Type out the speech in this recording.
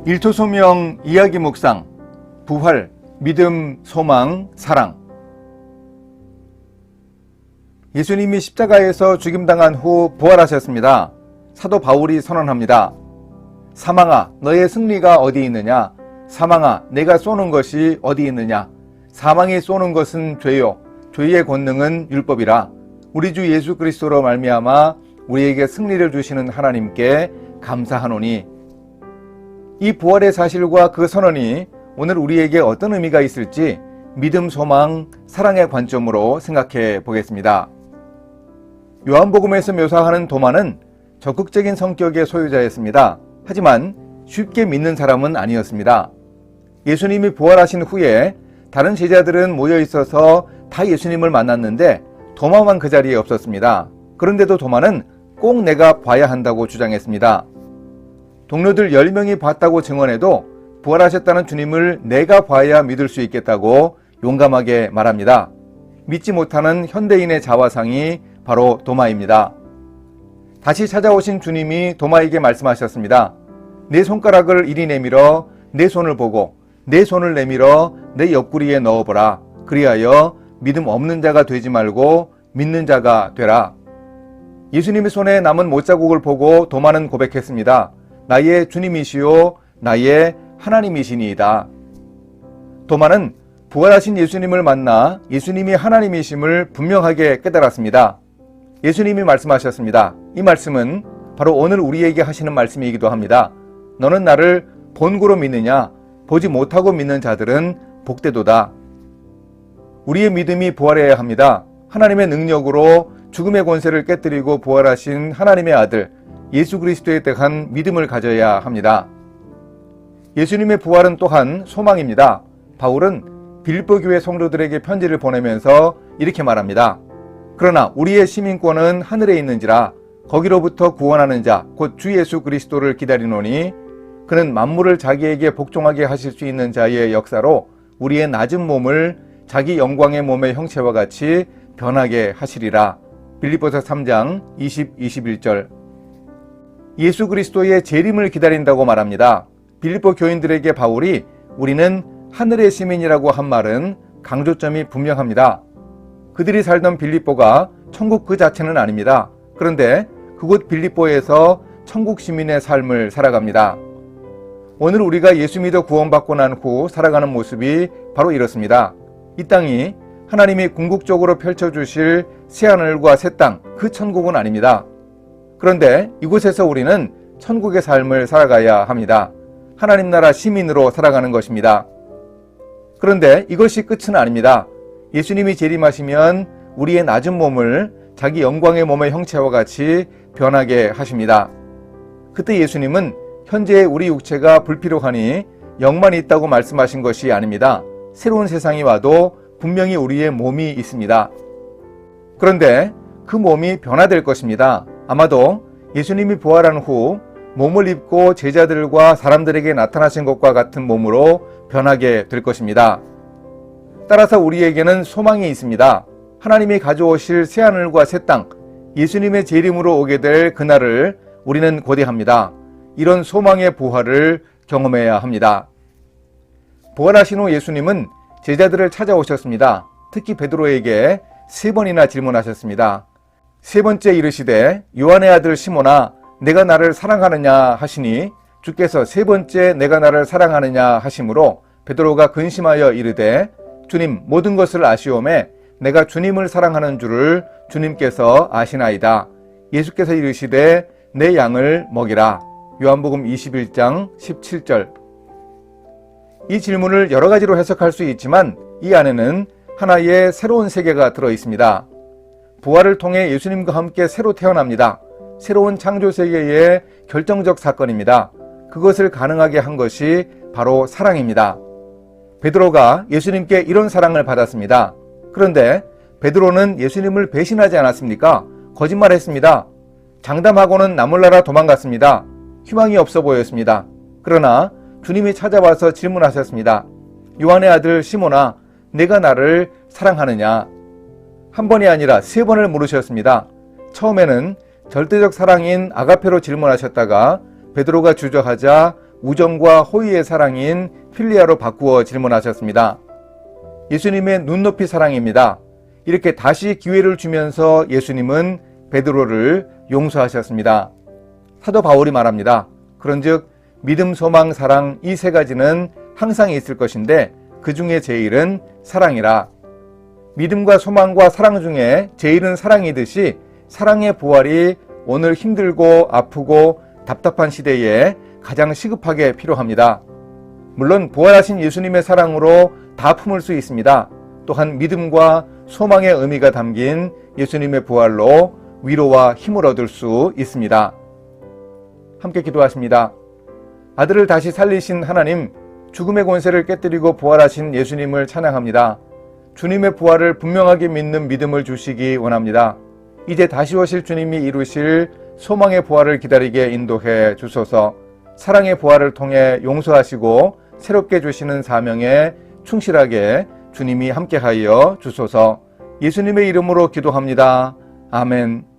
일토소명 이야기 묵상, 부활, 믿음, 소망, 사랑. 예수님이 십자가에서 죽임당한 후 부활하셨습니다. 사도 바울이 선언합니다. 사망아, 너의 승리가 어디 있느냐? 사망아, 내가 쏘는 것이 어디 있느냐? 사망이 쏘는 것은 죄요, 죄의 권능은 율법이라. 우리 주 예수 그리스도로 말미암아 우리에게 승리를 주시는 하나님께 감사하노니. 이 부활의 사실과 그 선언이 오늘 우리에게 어떤 의미가 있을지 믿음, 소망, 사랑의 관점으로 생각해 보겠습니다. 요한복음에서 묘사하는 도마는 적극적인 성격의 소유자였습니다. 하지만 쉽게 믿는 사람은 아니었습니다. 예수님이 부활하신 후에 다른 제자들은 모여 있어서 다 예수님을 만났는데 도마만 그 자리에 없었습니다. 그런데도 도마는 꼭 내가 봐야 한다고 주장했습니다. 동료들 10명이 봤다고 증언해도 부활하셨다는 주님을 내가 봐야 믿을 수 있겠다고 용감하게 말합니다. 믿지 못하는 현대인의 자화상이 바로 도마입니다. 다시 찾아오신 주님이 도마에게 말씀하셨습니다. 내 손가락을 이리 내밀어 내 손을 보고 내 손을 내밀어 내 옆구리에 넣어보라. 그리하여 믿음 없는 자가 되지 말고 믿는 자가 되라. 예수님의 손에 남은 못자국을 보고 도마는 고백했습니다. 나의 주님이시요 나의 하나님이시니이다. 도마는 부활하신 예수님을 만나 예수님이 하나님이심을 분명하게 깨달았습니다. 예수님이 말씀하셨습니다. 이 말씀은 바로 오늘 우리에게 하시는 말씀이기도 합니다. 너는 나를 본고로 믿느냐? 보지 못하고 믿는 자들은 복되도다. 우리의 믿음이 부활해야 합니다. 하나님의 능력으로 죽음의 권세를 깨뜨리고 부활하신 하나님의 아들 예수 그리스도에 대한 믿음을 가져야 합니다. 예수님의 부활은 또한 소망입니다. 바울은 빌립보 교회 성도들에게 편지를 보내면서 이렇게 말합니다. 그러나 우리의 시민권은 하늘에 있는지라 거기로부터 구원하는 자 곧 주 예수 그리스도를 기다리노니 그는 만물을 자기에게 복종하게 하실 수 있는 자의 역사로 우리의 낮은 몸을 자기 영광의 몸의 형체와 같이 변하게 하시리라. 빌립보서 3장 20, 21절. 예수 그리스도의 재림을 기다린다고 말합니다. 빌립보 교인들에게 바울이 우리는 하늘의 시민이라고 한 말은 강조점이 분명합니다. 그들이 살던 빌립보가 천국 그 자체는 아닙니다. 그런데 그곳 빌립보에서 천국 시민의 삶을 살아갑니다. 오늘 우리가 예수 믿어 구원받고 난 후 살아가는 모습이 바로 이렇습니다. 이 땅이 하나님이 궁극적으로 펼쳐주실 새하늘과 새 땅, 그 천국은 아닙니다. 그런데 이곳에서 우리는 천국의 삶을 살아가야 합니다. 하나님 나라 시민으로 살아가는 것입니다. 그런데 이것이 끝은 아닙니다. 예수님이 재림하시면 우리의 낮은 몸을 자기 영광의 몸의 형체와 같이 변하게 하십니다. 그때 예수님은 현재의 우리 육체가 불필요하니 영만 있다고 말씀하신 것이 아닙니다. 새로운 세상이 와도 분명히 우리의 몸이 있습니다. 그런데 그 몸이 변화될 것입니다. 아마도 예수님이 부활한 후 몸을 입고 제자들과 사람들에게 나타나신 것과 같은 몸으로 변하게 될 것입니다. 따라서 우리에게는 소망이 있습니다. 하나님이 가져오실 새하늘과 새 땅, 예수님의 재림으로 오게 될 그날을 우리는 고대합니다. 이런 소망의 부활을 경험해야 합니다. 부활하신 후 예수님은 제자들을 찾아오셨습니다. 특히 베드로에게 3번이나 질문하셨습니다. 세 번째 이르시되 요한의 아들 시몬아 내가 나를 사랑하느냐 하시니 주께서 세 번째 내가 나를 사랑하느냐 하심으로 베드로가 근심하여 이르되 주님 모든 것을 아시오매 내가 주님을 사랑하는 줄을 주님께서 아시나이다. 예수께서 이르시되 내 양을 먹이라. 요한복음 21장 17절. 이 질문을 여러 가지로 해석할 수 있지만 이 안에는 하나의 새로운 세계가 들어 있습니다. 부활을 통해 예수님과 함께 새로 태어납니다. 새로운 창조 세계의 결정적 사건입니다. 그것을 가능하게 한 것이 바로 사랑입니다. 베드로가 예수님께 이런 사랑을 받았습니다. 그런데 베드로는 예수님을 배신하지 않았습니까? 거짓말했습니다. 장담하고는 나몰라라 도망갔습니다. 희망이 없어 보였습니다. 그러나 주님이 찾아와서 질문하셨습니다. 요한의 아들 시몬아, 내가 나를 사랑하느냐? 한 번이 아니라 3번을 물으셨습니다. 처음에는 절대적 사랑인 아가페로 질문하셨다가 베드로가 주저하자 우정과 호의의 사랑인 필리아로 바꾸어 질문하셨습니다. 예수님의 눈높이 사랑입니다. 이렇게 다시 기회를 주면서 예수님은 베드로를 용서하셨습니다. 사도 바울이 말합니다. 그런즉 믿음, 소망, 사랑 이 세 가지는 항상 있을 것인데 그 중에 제일은 사랑이라. 믿음과 소망과 사랑 중에 제일은 사랑이듯이 사랑의 부활이 오늘 힘들고 아프고 답답한 시대에 가장 시급하게 필요합니다. 물론 부활하신 예수님의 사랑으로 다 품을 수 있습니다. 또한 믿음과 소망의 의미가 담긴 예수님의 부활로 위로와 힘을 얻을 수 있습니다. 함께 기도하십니다. 아들을 다시 살리신 하나님, 죽음의 권세를 깨뜨리고 부활하신 예수님을 찬양합니다. 주님의 부활을 분명하게 믿는 믿음을 주시기 원합니다. 이제 다시 오실 주님이 이루실 소망의 부활을 기다리게 인도해 주소서. 사랑의 부활을 통해 용서하시고 새롭게 주시는 사명에 충실하게 주님이 함께하여 주소서. 예수님의 이름으로 기도합니다. 아멘.